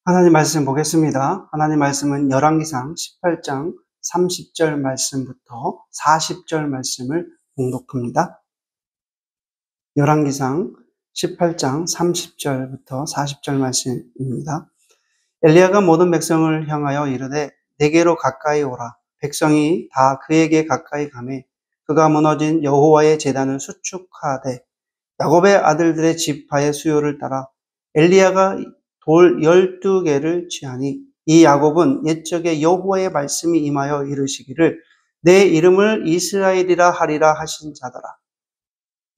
하나님 말씀 보겠습니다. 하나님 말씀은 열왕기상 18장 30절 말씀부터 40절 말씀을 봉독합니다. 열왕기상 18장 30절부터 40절 말씀입니다. 엘리야가 모든 백성을 향하여 이르되 내게로 가까이 오라. 백성이 다 그에게 가까이 가매 그가 무너진 여호와의 제단을 수축하되 야곱의 아들들의 지파의 수요를 따라 엘리야가 돌 12개를 취하니 이 야곱은 옛적에 여호와의 말씀이 임하여 이르시기를 내 이름을 이스라엘이라 하리라 하신 자더라.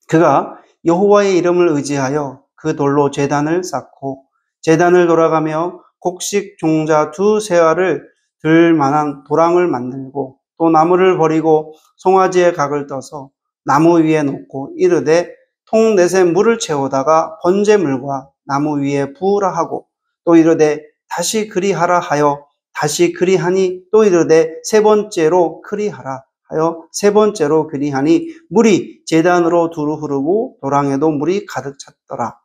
그가 여호와의 이름을 의지하여 그 돌로 제단을 쌓고 제단을 돌아가며 곡식 종자 2세알을 들 만한 도랑을 만들고 또 나무를 버리고 송아지의 각을 떠서 나무 위에 놓고 이르되 통 넷에 물을 채우다가 번제물과 나무 위에 부으라 하고 또 이르되 다시 그리하라 하여 다시 그리하니 또 이르되 세 번째로 그리하라 하여 세 번째로 그리하니 물이 제단으로 두루 흐르고 도랑에도 물이 가득 찼더라.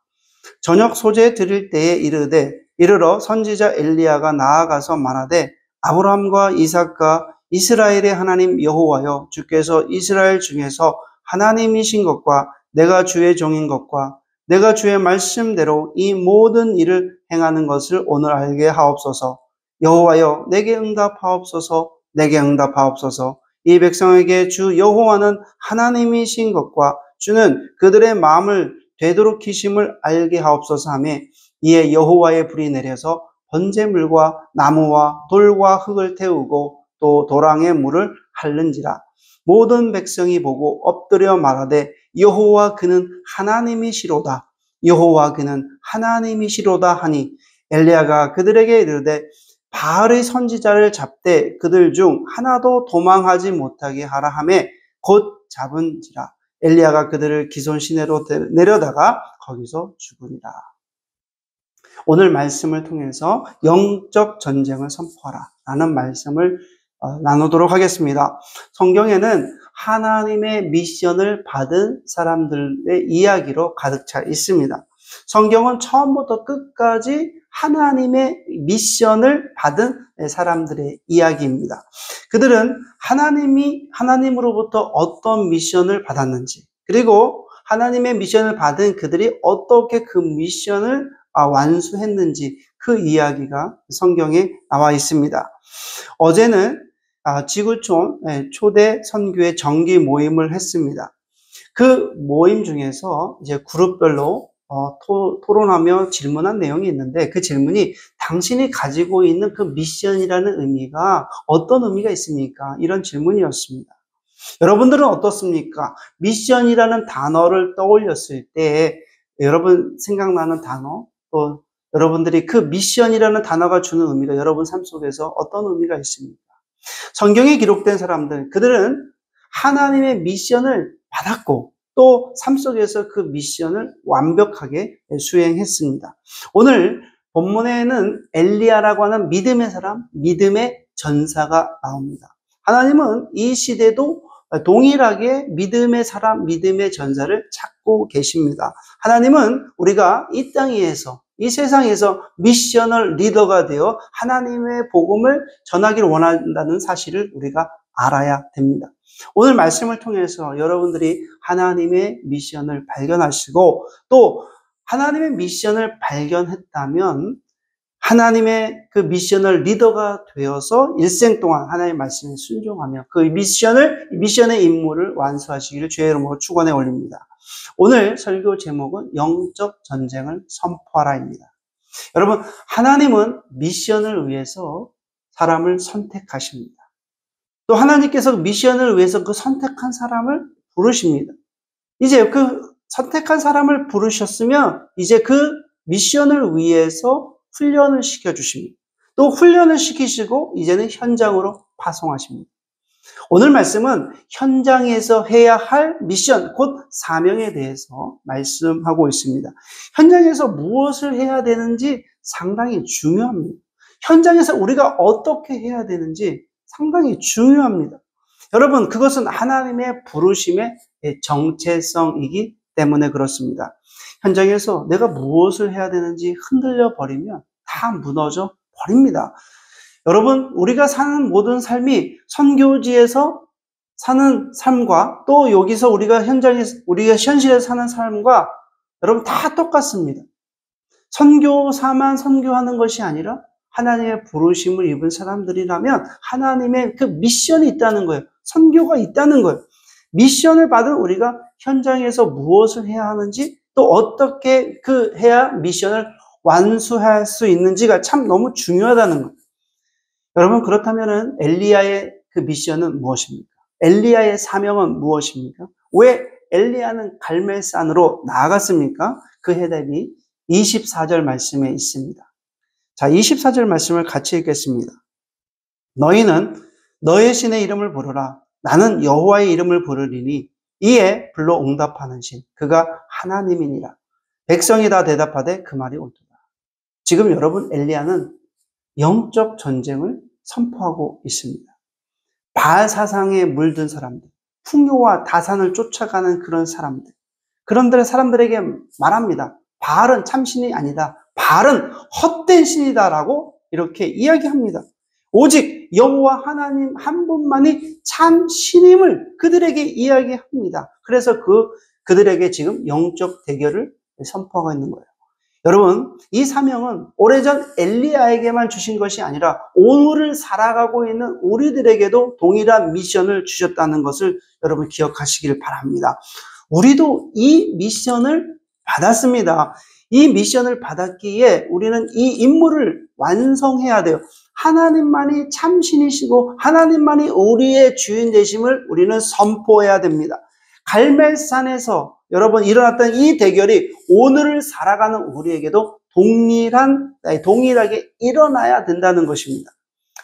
저녁 소재 드릴 때에 이르되 이르러 선지자 엘리야가 나아가서 말하되 아브라함과 이삭과 이스라엘의 하나님 여호와여 주께서 이스라엘 중에서 하나님이신 것과 내가 주의 종인 것과 내가 주의 말씀대로 이 모든 일을 행하는 것을 오늘 알게 하옵소서. 여호와여 내게 응답하옵소서. 내게 응답하옵소서. 이 백성에게 주 여호와는 하나님이신 것과 주는 그들의 마음을 되도록히심을 알게 하옵소서 하며 이에 여호와의 불이 내려서 번제물과 나무와 돌과 흙을 태우고 또 도랑의 물을 핥는지라. 모든 백성이 보고 엎드려 말하되 여호와 그는 하나님이시로다. 여호와 그는 하나님이시로다 하니 엘리야가 그들에게 이르되 바알의 선지자를 잡되 그들 중 하나도 도망하지 못하게 하라 하매 곧 잡은지라. 엘리야가 그들을 기손 시내로 내려다가 거기서 죽으리라. 오늘 말씀을 통해서 영적 전쟁을 선포하라 라는 말씀을 나누도록 하겠습니다. 성경에는 하나님의 미션을 받은 사람들의 이야기로 가득 차 있습니다. 성경은 처음부터 끝까지 하나님의 미션을 받은 사람들의 이야기입니다. 그들은 하나님으로부터 어떤 미션을 받았는지, 그리고 하나님의 미션을 받은 그들이 어떻게 그 미션을 완수했는지 그 이야기가 성경에 나와 있습니다. 어제는 지구촌 초대 선교회 정기 모임을 했습니다. 그 모임 중에서 이제 그룹별로 토론하며 질문한 내용이 있는데 그 질문이 당신이 가지고 있는 그 미션이라는 의미가 어떤 의미가 있습니까? 이런 질문이었습니다. 여러분들은 어떻습니까? 미션이라는 단어를 떠올렸을 때 여러분 생각나는 단어, 또 여러분들이 그 미션이라는 단어가 주는 의미가 여러분 삶 속에서 어떤 의미가 있습니까? 성경에 기록된 사람들, 그들은 하나님의 미션을 받았고 또 삶 속에서 그 미션을 완벽하게 수행했습니다. 오늘 본문에는 엘리야라고 하는 믿음의 사람, 믿음의 전사가 나옵니다. 하나님은 이 시대도 동일하게 믿음의 사람, 믿음의 전사를 찾고 계십니다. 하나님은 우리가 이 땅 위에서, 이 세상에서 미셔널 리더가 되어 하나님의 복음을 전하기를 원한다는 사실을 우리가 알아야 됩니다. 오늘 말씀을 통해서 여러분들이 하나님의 미션을 발견하시고 또 하나님의 미션을 발견했다면 하나님의 그 미션을 리더가 되어서 일생 동안 하나님의 말씀에 순종하며 그 미션의 임무를 완수하시기를 주의 이름으로 축원해 올립니다. 오늘 설교 제목은 영적 전쟁을 선포하라입니다. 여러분, 하나님은 미션을 위해서 사람을 선택하십니다. 또 하나님께서 미션을 위해서 그 선택한 사람을 부르십니다. 이제 그 선택한 사람을 부르셨으면 이제 그 미션을 위해서 훈련을 시켜주십니다. 또 훈련을 시키시고 이제는 현장으로 파송하십니다. 오늘 말씀은 현장에서 해야 할 미션, 곧 사명에 대해서 말씀하고 있습니다. 현장에서 무엇을 해야 되는지 상당히 중요합니다. 현장에서 우리가 어떻게 해야 되는지 상당히 중요합니다. 여러분, 그것은 하나님의 부르심의 정체성이기 때문에 그렇습니다. 현장에서 내가 무엇을 해야 되는지 흔들려 버리면 다 무너져 버립니다. 여러분, 우리가 사는 모든 삶이 선교지에서 사는 삶과 또 여기서 우리가 현실에서 사는 삶과 여러분 다 똑같습니다. 선교사만 선교하는 것이 아니라 하나님의 부르심을 입은 사람들이라면 하나님의 그 미션이 있다는 거예요. 선교가 있다는 거예요. 미션을 받은 우리가 현장에서 무엇을 해야 하는지 또 어떻게 해야 미션을 완수할 수 있는지가 참 너무 중요하다는 거예요. 여러분, 그렇다면은 엘리야의 그 미션은 무엇입니까? 엘리야의 사명은 무엇입니까? 왜 엘리야는 갈멜산으로 나아갔습니까? 그 해답이 24절 말씀에 있습니다. 자, 24절 말씀을 같이 읽겠습니다. 너희는 너의 신의 이름을 부르라. 나는 여호와의 이름을 부르리니 이에 불러 응답하는 신, 그가 하나님이니라. 백성이 다 대답하되 그 말이 옳도다. 지금 여러분, 엘리야는 영적 전쟁을 선포하고 있습니다. 바알 사상에 물든 사람들, 풍요와 다산을 쫓아가는 그런 사람들, 그런 사람들에게 말합니다. 바알은 참신이 아니다. 바알은 헛된 신이다라고 이렇게 이야기합니다. 오직 여호와 하나님 한 분만이 참 신임을 그들에게 이야기합니다. 그래서 그들에게 지금 영적 대결을 선포하고 있는 거예요. 여러분, 이 사명은 오래전 엘리야에게만 주신 것이 아니라 오늘을 살아가고 있는 우리들에게도 동일한 미션을 주셨다는 것을 여러분 기억하시길 바랍니다. 우리도 이 미션을 받았습니다. 이 미션을 받았기에 우리는 이 임무를 완성해야 돼요. 하나님만이 참신이시고 하나님만이 우리의 주인 되심을 우리는 선포해야 됩니다. 갈멜산에서 여러분 일어났던 이 대결이 오늘을 살아가는 우리에게도 동일하게 일어나야 된다는 것입니다.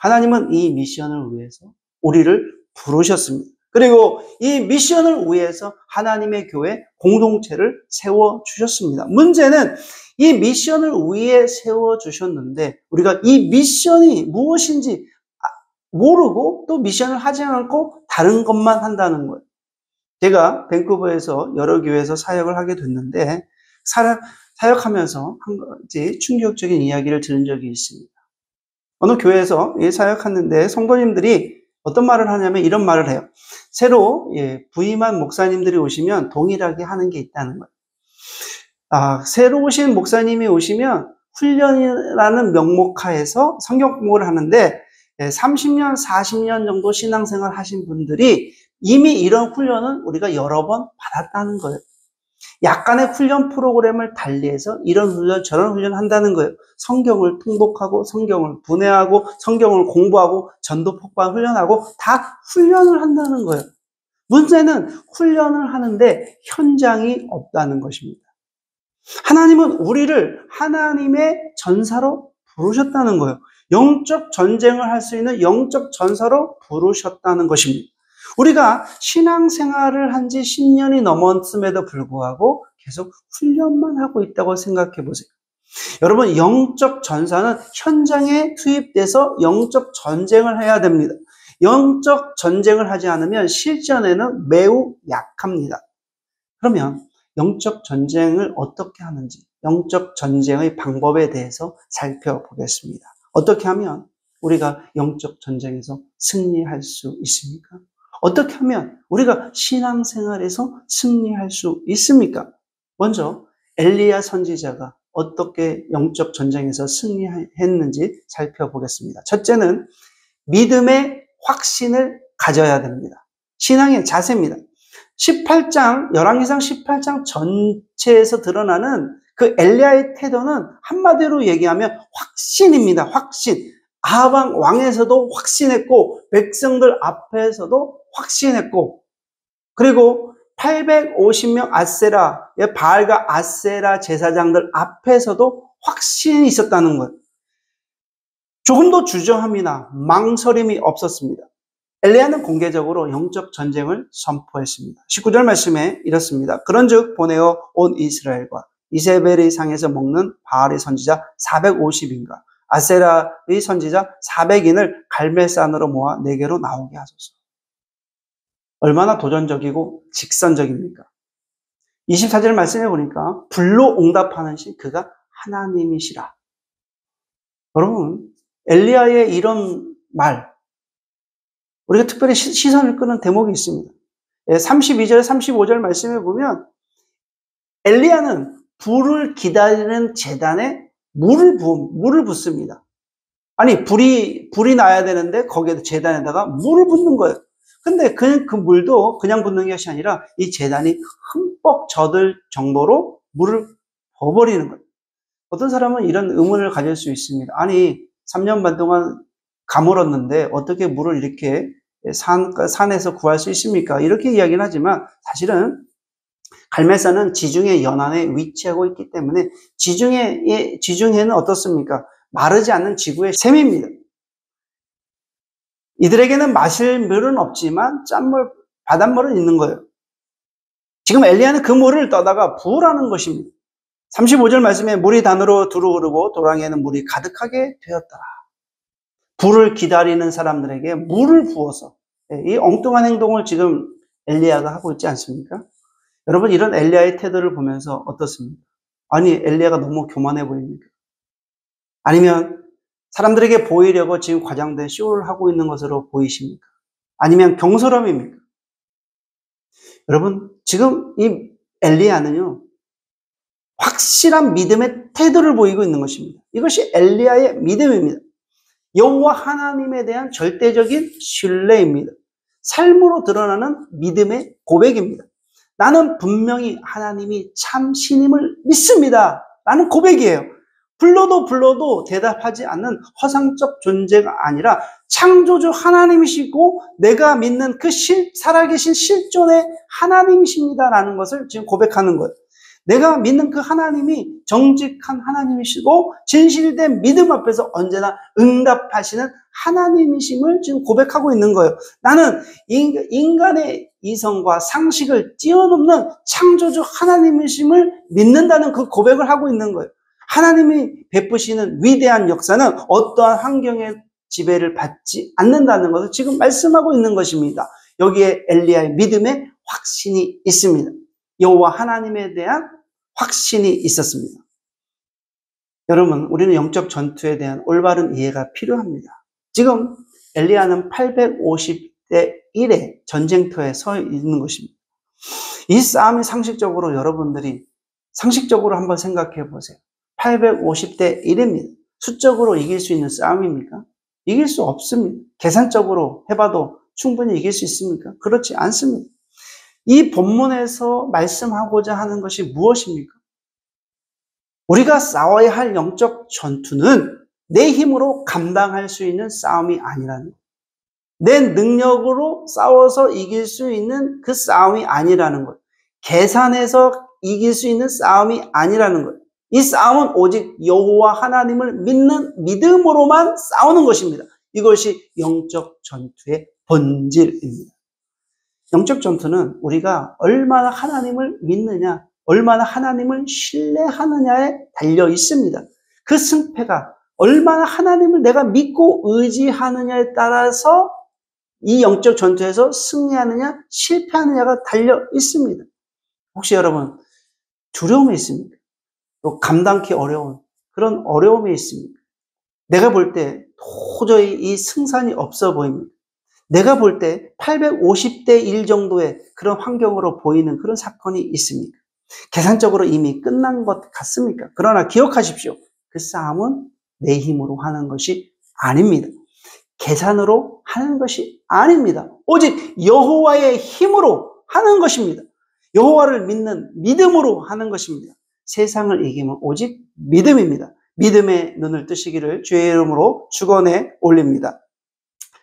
하나님은 이 미션을 위해서 우리를 부르셨습니다. 그리고 이 미션을 위해서 하나님의 교회 공동체를 세워주셨습니다. 문제는 이 미션을 위해 세워주셨는데 우리가 이 미션이 무엇인지 모르고 또 미션을 하지 않고 다른 것만 한다는 거예요. 제가 밴쿠버에서 여러 교회에서 사역을 하게 됐는데 사역하면서 한 가지 충격적인 이야기를 들은 적이 있습니다. 어느 교회에서 사역하는데 성도님들이 어떤 말을 하냐면 이런 말을 해요. 새로 부임한 목사님들이 오시면 동일하게 하는 게 있다는 거예요. 새로 오신 목사님이 오시면 훈련이라는 명목하에서 성경 공부를 하는데 30년, 40년 정도 신앙생활 하신 분들이 이미 이런 훈련은 우리가 여러 번 받았다는 거예요. 약간의 훈련 프로그램을 달리해서 이런 훈련, 저런 훈련 한다는 거예요. 성경을 통독하고, 성경을 분해하고, 성경을 공부하고, 전도 폭발 훈련하고, 다 훈련을 한다는 거예요. 문제는 훈련을 하는데 현장이 없다는 것입니다. 하나님은 우리를 하나님의 전사로 부르셨다는 거예요. 영적 전쟁을 할 수 있는 영적 전사로 부르셨다는 것입니다. 우리가 신앙생활을 한 지 10년이 넘었음에도 불구하고 계속 훈련만 하고 있다고 생각해 보세요. 여러분, 영적 전사는 현장에 투입돼서 영적 전쟁을 해야 됩니다. 영적 전쟁을 하지 않으면 실전에는 매우 약합니다. 그러면 영적 전쟁을 어떻게 하는지, 영적 전쟁의 방법에 대해서 살펴보겠습니다. 어떻게 하면 우리가 영적 전쟁에서 승리할 수 있습니까? 어떻게 하면 우리가 신앙생활에서 승리할 수 있습니까? 먼저 엘리야 선지자가 어떻게 영적 전쟁에서 승리했는지 살펴보겠습니다. 첫째는 믿음의 확신을 가져야 됩니다. 신앙의 자세입니다. 18장, 열왕기상 18장 전체에서 드러나는 그 엘리야의 태도는 한마디로 얘기하면 확신입니다. 확신. 아합 왕에서도 확신했고 백성들 앞에서도 확신했고 그리고 850명 바알과 아세라 제사장들 앞에서도 확신이 있었다는 거예요. 조금도 주저함이나 망설임이 없었습니다. 엘리야는 공개적으로 영적 전쟁을 선포했습니다. 19절 말씀에 이렇습니다. 그런즉 보내어 온 이스라엘과 이세벨의 상에서 먹는 바알의 선지자 450인가 아세라의 선지자 400인을 갈멜산으로 모아 내게로 나오게 하소서. 얼마나 도전적이고 직선적입니까? 24절 말씀해 보니까 불로 응답하는 신 그가 하나님이시라. 여러분, 엘리야의 이런 말, 우리가 특별히 시선을 끄는 대목이 있습니다. 32절, 35절 말씀에 보면 엘리야는 불을 기다리는 제단에 물을 붓습니다. 아니, 불이 나야 되는데 거기에 제단에다가 물을 붓는 거예요. 근데 그 물도 그냥 붓는 것이 아니라 이 제단이 흠뻑 젖을 정도로 물을 버버리는 거예요. 어떤 사람은 이런 의문을 가질 수 있습니다. 아니, 3년 반 동안 가물었는데 어떻게 물을 이렇게 산에서 구할 수 있습니까? 이렇게 이야기는 하지만 사실은 갈멜산은 지중해 연안에 위치하고 있기 때문에 지중해는 어떻습니까? 마르지 않는 지구의 샘입니다. 이들에게는 마실 물은 없지만 짠물, 바닷물은 있는 거예요. 지금 엘리야는 그 물을 떠다가 부으라는 것입니다. 35절 말씀에 물이 단으로 두루 흐르고 도랑에는 물이 가득하게 되었더라. 불을 기다리는 사람들에게 물을 부어서 이 엉뚱한 행동을 지금 엘리야가 하고 있지 않습니까? 여러분, 이런 엘리야의 태도를 보면서 어떻습니까? 아니, 엘리야가 너무 교만해 보입니까? 아니면 사람들에게 보이려고 지금 과장된 쇼를 하고 있는 것으로 보이십니까? 아니면 경솔함입니까? 여러분, 지금 이 엘리야는요, 확실한 믿음의 태도를 보이고 있는 것입니다. 이것이 엘리야의 믿음입니다. 여호와 하나님에 대한 절대적인 신뢰입니다. 삶으로 드러나는 믿음의 고백입니다. 나는 분명히 하나님이 참 신임을 믿습니다. 라는 고백이에요. 불러도 대답하지 않는 허상적 존재가 아니라 창조주 하나님이시고 내가 믿는 그 살아계신 실존의 하나님이십니다라는 것을 지금 고백하는 거예요. 내가 믿는 그 하나님이 정직한 하나님이시고 진실된 믿음 앞에서 언제나 응답하시는 하나님이심을 지금 고백하고 있는 거예요. 나는 인간의 이성과 상식을 뛰어넘는 창조주 하나님이심을 믿는다는 그 고백을 하고 있는 거예요. 하나님이 베푸시는 위대한 역사는 어떠한 환경의 지배를 받지 않는다는 것을 지금 말씀하고 있는 것입니다. 여기에 엘리야의 믿음에 확신이 있습니다. 여호와 하나님에 대한 확신이 있었습니다. 여러분, 우리는 영적 전투에 대한 올바른 이해가 필요합니다. 지금 엘리야는 850대 1의 전쟁터에 서 있는 것입니다. 이 싸움이 상식적으로 여러분들이 상식적으로 한번 생각해 보세요. 850대 1입니다. 수적으로 이길 수 있는 싸움입니까? 이길 수 없습니다. 계산적으로 해봐도 충분히 이길 수 있습니까? 그렇지 않습니다. 이 본문에서 말씀하고자 하는 것이 무엇입니까? 우리가 싸워야 할 영적 전투는 내 힘으로 감당할 수 있는 싸움이 아니라는 거예요. 내 능력으로 싸워서 이길 수 있는 그 싸움이 아니라는 거예요. 계산해서 이길 수 있는 싸움이 아니라는 거예요. 이 싸움은 오직 여호와 하나님을 믿는 믿음으로만 싸우는 것입니다. 이것이 영적 전투의 본질입니다. 영적 전투는 우리가 얼마나 하나님을 믿느냐, 얼마나 하나님을 신뢰하느냐에 달려 있습니다. 그 승패가 얼마나 하나님을 내가 믿고 의지하느냐에 따라서 이 영적 전투에서 승리하느냐, 실패하느냐가 달려 있습니다. 혹시 여러분 두려움이 있습니까? 또 감당하기 어려운 그런 어려움이 있습니까? 내가 볼 때 도저히 이 승산이 없어 보입니다. 내가 볼 때 850대 1 정도의 그런 환경으로 보이는 그런 사건이 있습니까? 계산적으로 이미 끝난 것 같습니까? 그러나 기억하십시오. 그 싸움은 내 힘으로 하는 것이 아닙니다. 계산으로 하는 것이 아닙니다. 오직 여호와의 힘으로 하는 것입니다. 여호와를 믿는 믿음으로 하는 것입니다. 세상을 이기면 오직 믿음입니다. 믿음의 눈을 뜨시기를 주의 이름으로 축원해 올립니다.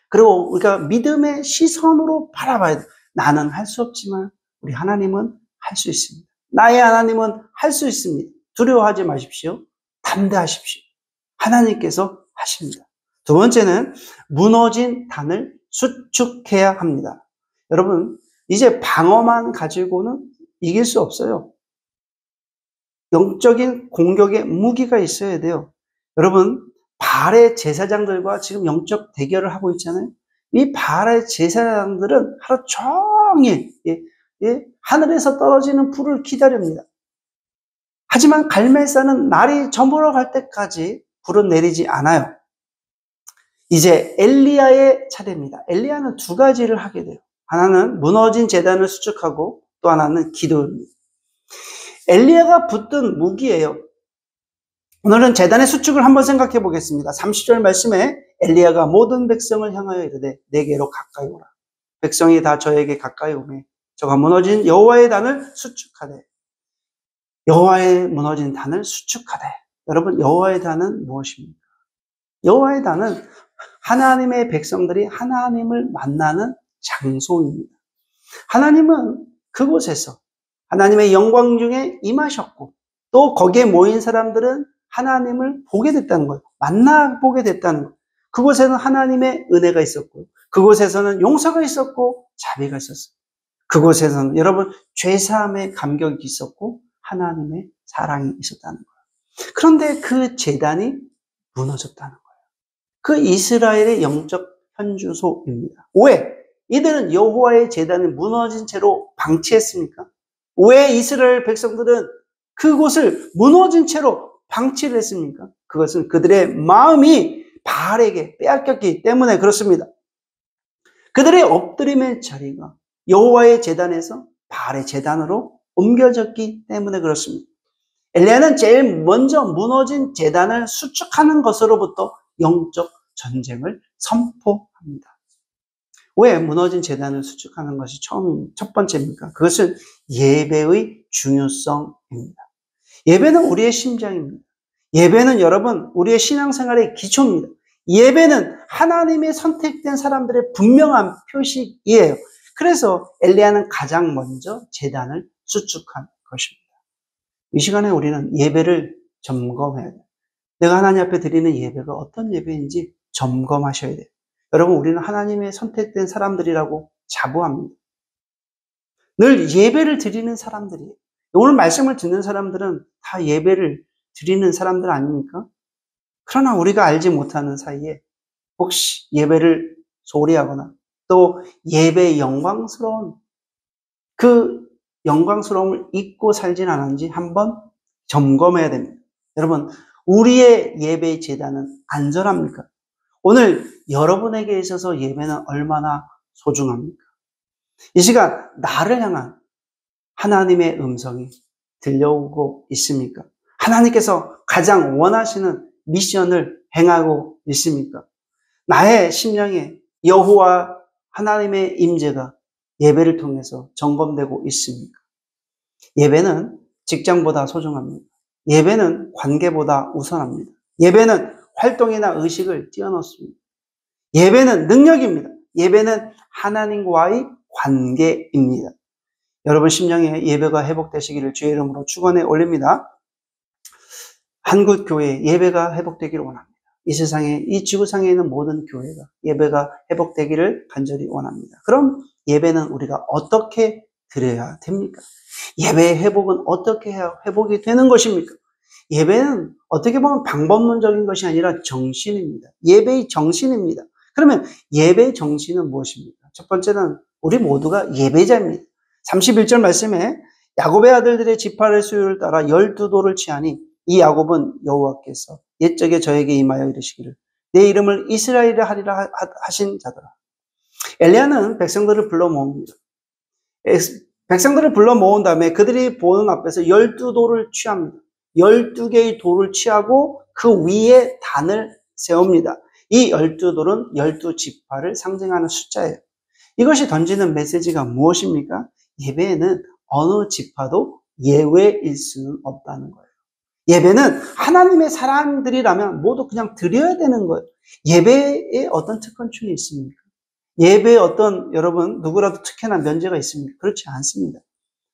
그리고 우리가 믿음의 시선으로 바라봐야 돼요. 나는 할 수 없지만 우리 하나님은 할 수 있습니다. 나의 하나님은 할 수 있습니다. 두려워하지 마십시오. 담대하십시오. 하나님께서 하십니다. 두 번째는 무너진 단을 수축해야 합니다. 여러분, 이제 방어만 가지고는 이길 수 없어요. 영적인 공격의 무기가 있어야 돼요. 여러분, 바알의 제사장들과 지금 영적 대결을 하고 있잖아요. 이 바알의 제사장들은 하루 종일 하늘에서 떨어지는 불을 기다립니다. 하지만 갈멜산은 날이 저물어 갈 때까지 불은 내리지 않아요. 이제 엘리야의 차례입니다. 엘리야는 두 가지를 하게 돼요. 하나는 무너진 제단을 수축하고 또 하나는 기도입니다. 엘리야가 붙든 무기예요. 오늘은 제단의 수축을 한번 생각해 보겠습니다. 30절 말씀에 엘리야가 모든 백성을 향하여 이르되 내게로 가까이 오라. 백성이 다 저에게 가까이 오매 저가 무너진 여호와의 단을 수축하되. 여호와의 무너진 단을 수축하되. 여러분, 여호와의 단은 무엇입니까? 여호와의 단은 하나님의 백성들이 하나님을 만나는 장소입니다. 하나님은 그곳에서 하나님의 영광 중에 임하셨고 또 거기에 모인 사람들은 하나님을 보게 됐다는 거예요. 만나보게 됐다는 거예요. 그곳에는 하나님의 은혜가 있었고 그곳에서는 용서가 있었고 자비가 있었어요. 그곳에서는 여러분 죄사함의 감격이 있었고 하나님의 사랑이 있었다는 거예요. 그런데 그 제단이 무너졌다는 거예요. 그 이스라엘의 영적 현주소입니다. 왜? 이들은 여호와의 제단을 무너진 채로 방치했습니까? 왜 이스라엘 백성들은 그곳을 무너진 채로 방치를 했습니까? 그것은 그들의 마음이 바알에게 빼앗겼기 때문에 그렇습니다. 그들의 엎드림의 자리가 여호와의 제단에서 바알의 제단으로 옮겨졌기 때문에 그렇습니다. 엘리야는 제일 먼저 무너진 제단을 수축하는 것으로부터 영적 전쟁을 선포합니다. 왜 무너진 제단을 수축하는 것이 첫 번째입니까? 그것은 예배의 중요성입니다. 예배는 우리의 심장입니다. 예배는 여러분 우리의 신앙생활의 기초입니다. 예배는 하나님의 선택된 사람들의 분명한 표식이에요. 그래서 엘리야는 가장 먼저 제단을 수축한 것입니다. 이 시간에 우리는 예배를 점검해야 돼요. 내가 하나님 앞에 드리는 예배가 어떤 예배인지 점검하셔야 돼요. 여러분, 우리는 하나님의 선택된 사람들이라고 자부합니다. 늘 예배를 드리는 사람들이에요. 오늘 말씀을 듣는 사람들은 다 예배를 드리는 사람들 아닙니까? 그러나 우리가 알지 못하는 사이에 혹시 예배를 소홀히하거나 또 예배의 영광스러운 그 영광스러움을 잊고 살진 않았는지 한번 점검해야 됩니다. 여러분, 우리의 예배의 제단은 안전합니까? 오늘 여러분에게 있어서 예배는 얼마나 소중합니까? 이 시간 나를 향한 하나님의 음성이 들려오고 있습니까? 하나님께서 가장 원하시는 미션을 행하고 있습니까? 나의 심령에 여호와 하나님의 임재가 예배를 통해서 점검되고 있습니까? 예배는 직장보다 소중합니다. 예배는 관계보다 우선합니다. 예배는 활동이나 의식을 뛰어넘습니다. 예배는 능력입니다. 예배는 하나님과의 관계입니다. 여러분 심령에 예배가 회복되시기를 주의 이름으로 축원해 올립니다. 한국교회 예배가 회복되기를 원합니다. 이 세상에, 이 지구상에 있는 모든 교회가 예배가 회복되기를 간절히 원합니다. 그럼 예배는 우리가 어떻게 드려야 됩니까? 예배의 회복은 어떻게 해야 회복이 되는 것입니까? 예배는 어떻게 보면 방법론적인 것이 아니라 정신입니다. 예배의 정신입니다. 그러면 예배의 정신은 무엇입니까? 첫 번째는 우리 모두가 예배자입니다. 31절 말씀에 야곱의 아들들의 지파의 수요를 따라 12도를 취하니 이 야곱은 여호와께서 옛적에 저에게 임하여 이르시기를 내 이름을 이스라엘이라 하리라 하신 자더라. 엘리야는 백성들을 불러 모읍니다. 백성들을 불러 모은 다음에 그들이 보는 앞에서 12돌을 취합니다. 12개의 돌을 취하고 그 위에 단을 세웁니다. 이 12돌은 12지파를 상징하는 숫자예요. 이것이 던지는 메시지가 무엇입니까? 예배에는 어느 지파도 예외일 수는 없다는 거예요. 예배는 하나님의 사람들이라면 모두 그냥 드려야 되는 거예요. 예배에 어떤 특권충이 있습니까? 예배에 어떤 여러분 누구라도 특혜나 면제가 있습니까? 그렇지 않습니다.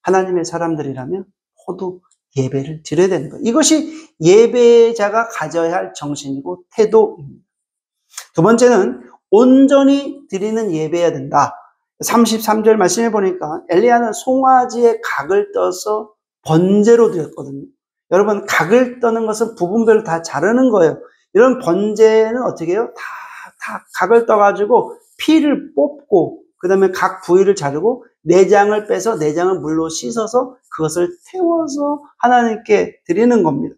하나님의 사람들이라면 모두 예배를 드려야 되는 거예요. 이것이 예배자가 가져야 할 정신이고 태도입니다. 두 번째는 온전히 드리는 예배해야 된다. 33절 말씀해 보니까 엘리야는 송아지의 각을 떠서 번제로 드렸거든요. 여러분, 각을 떠는 것은 부분별로 다 자르는 거예요. 이런 번제는 어떻게 해요? 다 각을 떠가지고 피를 뽑고 그 다음에 각 부위를 자르고 내장을 빼서 내장을 물로 씻어서 그것을 태워서 하나님께 드리는 겁니다.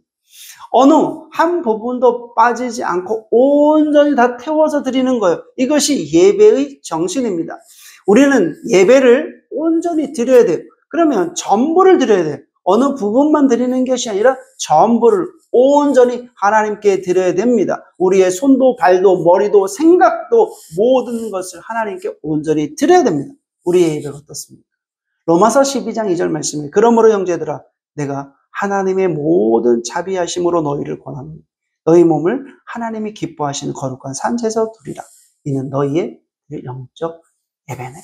어느 한 부분도 빠지지 않고 온전히 다 태워서 드리는 거예요. 이것이 예배의 정신입니다. 우리는 예배를 온전히 드려야 돼요. 그러면 전부를 드려야 돼요. 어느 부분만 드리는 것이 아니라 전부를 온전히 하나님께 드려야 됩니다. 우리의 손도 발도 머리도 생각도 모든 것을 하나님께 온전히 드려야 됩니다. 우리의 예배가 어떻습니까? 로마서 12장 2절 말씀에 그러므로 형제들아 내가 하나님의 모든 자비하심으로 너희를 권하노니 너희 몸을 하나님이 기뻐하시는 거룩한 산제사 드리라. 이는 너희의 영적 예배니라.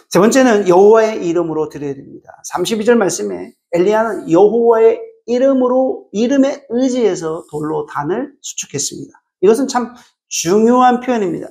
세 번째는 여호와의 이름으로 드려야 됩니다. 32절 말씀에 엘리야는 여호와의 이름에 의지해서 돌로 단을 수축했습니다. 이것은 참 중요한 표현입니다.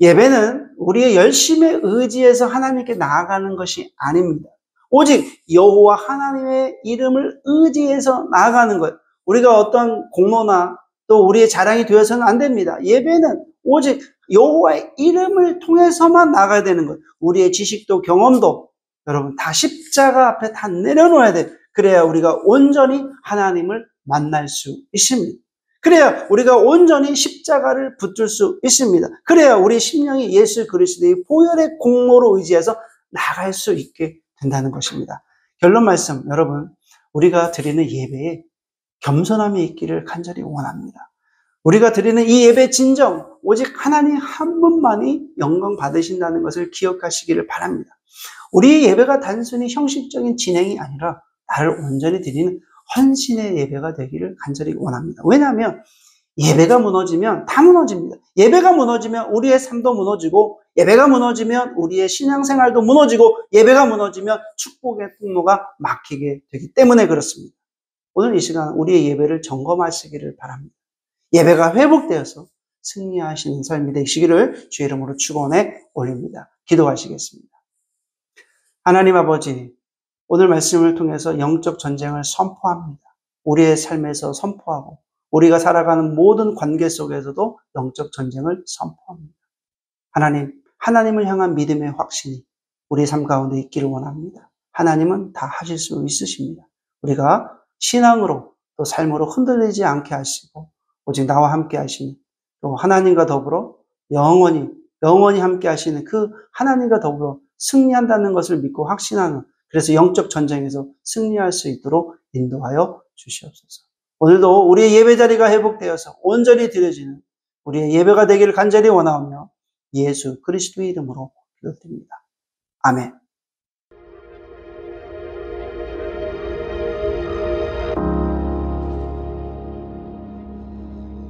예배는 우리의 열심에 의지해서 하나님께 나아가는 것이 아닙니다. 오직 여호와 하나님의 이름을 의지해서 나아가는 거예요. 우리가 어떤 공로나 또 우리의 자랑이 되어서는 안 됩니다. 예배는 오직 여호와의 이름을 통해서만 나가야 되는 거예요. 우리의 지식도 경험도 여러분 다 십자가 앞에 다 내려놓아야 돼요. 그래야 우리가 온전히 하나님을 만날 수 있습니다. 그래야 우리가 온전히 십자가를 붙들 수 있습니다. 그래야 우리 심령이 예수 그리스도의 보혈의 공로로 의지해서 나갈 수 있게 된다는 것입니다. 결론 말씀, 여러분, 우리가 드리는 예배에 겸손함이 있기를 간절히 원합니다. 우리가 드리는 이 예배 진정, 오직 하나님 한 분만이 영광 받으신다는 것을 기억하시기를 바랍니다. 우리의 예배가 단순히 형식적인 진행이 아니라 나를 온전히 드리는 헌신의 예배가 되기를 간절히 원합니다. 왜냐하면 예배가 무너지면 다 무너집니다. 예배가 무너지면 우리의 삶도 무너지고, 예배가 무너지면 우리의 신앙생활도 무너지고, 예배가 무너지면 축복의 통로가 막히게 되기 때문에 그렇습니다. 오늘 이 시간 우리의 예배를 점검하시기를 바랍니다. 예배가 회복되어서 승리하시는 삶이 되시기를 주의 이름으로 축원해 올립니다. 기도하시겠습니다. 하나님 아버지, 오늘 말씀을 통해서 영적 전쟁을 선포합니다. 우리의 삶에서 선포하고 우리가 살아가는 모든 관계 속에서도 영적 전쟁을 선포합니다. 하나님을 향한 믿음의 확신이 우리 삶 가운데 있기를 원합니다. 하나님은 다 하실 수 있으십니다. 우리가 신앙으로 또 삶으로 흔들리지 않게 하시고 오직 나와 함께 하시는 또 하나님과 더불어 영원히 함께 하시는 그 하나님과 더불어 승리한다는 것을 믿고 확신하는, 그래서 영적 전쟁에서 승리할 수 있도록 인도하여 주시옵소서. 오늘도 우리의 예배 자리가 회복되어서 온전히 드려지는 우리의 예배가 되기를 간절히 원하오며 예수 그리스도의 이름으로 기도드립니다. 아멘.